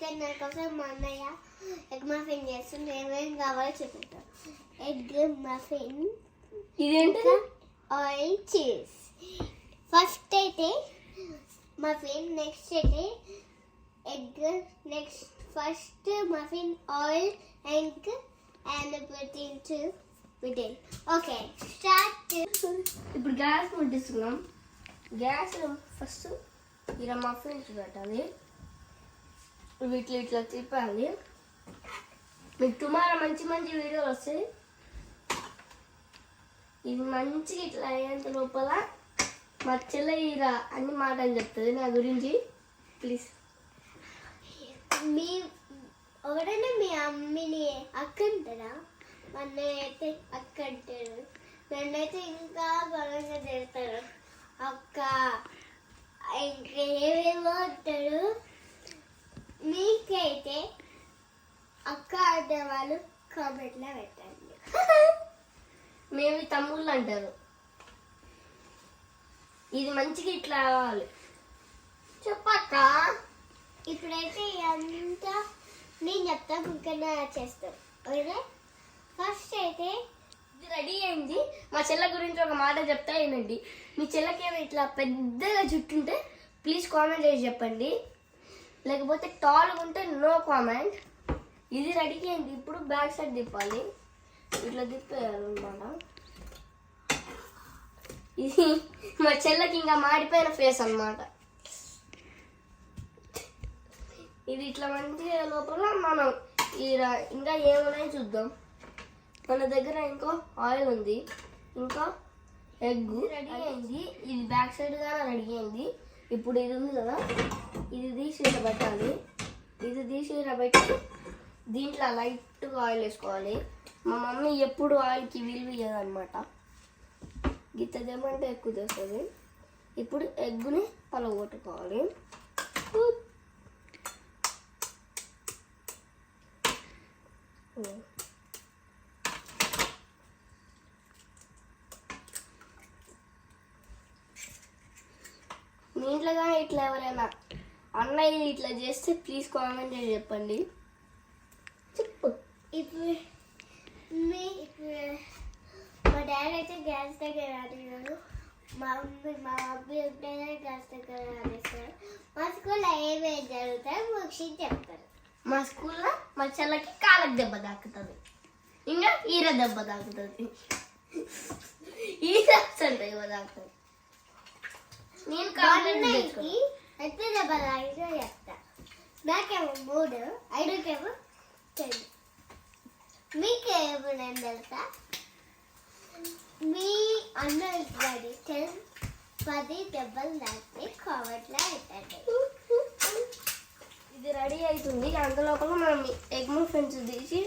ఇప్పుడైతే నా కోసం మా అన్నయ్య ఎగ్ మఫిన్ చేస్తుంది. ఏమేమి కావాలో చెప్తాం. ఎగ్ మఫిన్, ఇదేంటి, ఆయిల్, చీజ్. ఫస్ట్ అయితే మఫిన్, నెక్స్ట్ అయితే egg, next first muffin, oil, egg and put into middle. Okay, start. ఇప్పుడు గ్యాస్ ముట్టిస్తున్నాం. గ్యాస్ ఫస్ట్ ఇలా మఫిన్స్ పెట్టాలి. వీటిలో ఇట్లా తిప్పాలి. మీకు టుమారో మంచి మంచి వీడియోలు వస్తాయి. ఇది మంచిగా ఇట్లా అయ్యేంత లోపల మా చెల్ల ఇలా అన్ని మాటలు చెప్తుంది నా గురించి. ప్లీజ్ మీ ఒకటైనా మీ అమ్మిని అక్క అంటారా? మా అన్నయ్య అయితే అక్క అంటారు. నన్నైతే ఇంకా గొడవగా తిడతారు. అక్క ఇంకా ఏమేమో అంటారు. మీకైతే అక్క అంటే వాళ్ళు కామెంట్లో పెట్టండి. మేము తమ్ముళ్ళు అంటారు. ఇది మంచిగా ఇట్లా రావాలి. చెప్పక్క. ఇప్పుడైతే అంతా నేను చెప్తాను, ఇంకా చేస్తాం. ఓకే, ఫస్ట్ అయితే ఇది రెడీ అయింది. మా చెల్ల గురించి ఒక మాట చెప్తా ఏనండి. మీ చెల్లకి ఏమో ఇట్లా పెద్దగా జుట్టు ఉంటే ప్లీజ్ కామెంట్ చేసి చెప్పండి. లేకపోతే టాల్గా ఉంటే నో కామెంట్. ఇది రెడీ అయింది. ఇప్పుడు బ్యాక్ సైడ్ తిప్పాలి. ఇట్లా తిప్పేయాలన్నమాట. ఇది మా చెల్లకి ఇంకా మాడిపోయిన ఫేస్ అన్నమాట. ఇది ఇట్లా మంచిగా లోపల మనం ఇంకా ఏమున్నాయో చూద్దాం. మన దగ్గర ఇంకో ఆయిల్ ఉంది, ఇంకా ఎగ్ రెడీ అయింది. ఇది బ్యాక్ సైడ్గా రెడీ అయింది. ఇప్పుడు ఇది ఉంది కదా, ఇది తీసి పెట్టాలి. ఇది తీసి పెట్టి దీంట్లో లైట్గా ఆయిల్ వేసుకోవాలి. మా మమ్మీ ఎప్పుడు ఆయిల్కి విలువ ఇయ్యదన్నమాట. గిత్త తెమ్మంటే ఎక్కువ తెస్తుంది. ఇప్పుడు ఎగ్గుని పలగొట్టుకోవాలి. మీ ఇంట్లో కానీ ఇట్లా ఎవరైనా అన్నయ్య ఇట్లా చేస్తే ప్లీజ్ కామెంట్ చేసి చెప్పండి. చెప్పు. ఇప్పుడు మా డాడీ అయితే గ్యాస్ దగ్గర ఆడేవారు. మా అబ్బాయి ఉంటేనే గ్యాస్ దగ్గర ఆడేస్తారు. మా స్కూల్లో ఏమేమి జరుగుతాయో ముఖ్యం చెప్తారు. మా స్కూల్లో మా చెల్లకి కాళ్ళకి దెబ్బ తాకుతుంది, ఇంకా ఈర దెబ్బ తాకుతుంది. ఈర దెబ్బ తాకుతుంది. నేను కాళ్ళకి ఎత్తే దెబ్బ తాగితే చెప్తా. నాకేమో 3, 5కేమో 10. మీకేమో నేను తెలుసా? మీ అన్నయ్య 10 దెబ్బలు తాకితే కావట్లే అవుతుంది. ఇది రెడీ అవుతుంది. అందులోపల మనం ఎగ్ మఫిన్స్ తీసి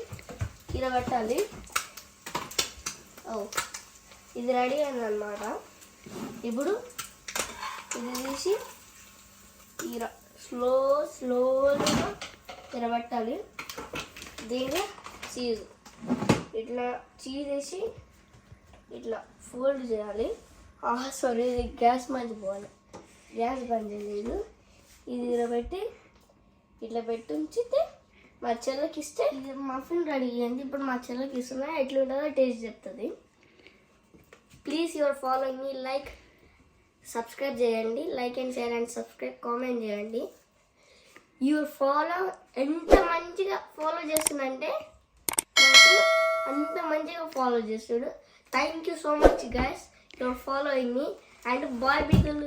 ఇలా పెట్టాలి. ఇది రెడీ అయిందన్నమాట. ఇప్పుడు ఇది తీసి ఇలా స్లోగా తిరగబెట్టాలి. దీంట్లో చీజ్ ఇట్లా చీజ్ వేసి ఇట్లా ఫోల్డ్ చేయాలి. సారీ, ఇది గ్యాస్ మర్చిపోవాలి. గ్యాస్ బంద్ చేయలేదు. ఇది ఇలా పెట్టి ఇట్లా పెట్టి ఉంచితే మా చెల్లకి ఇస్తే ఇది మఫిన్ రెడీ అయ్యింది. ఇప్పుడు మా చెల్లకి ఇస్తున్నా, ఎట్లుంటుందో టేస్ట్ చెప్తుంది. Please your following me. Like, subscribe చేయండి. Like and share and subscribe, comment చేయండి. యువర్ ఫాలో ఎంత మంచిగా ఫాలో చేస్తుందంటే అంత మంచిగా ఫాలో చేస్తాడు. Thank you so much guys, your following me. And bye people.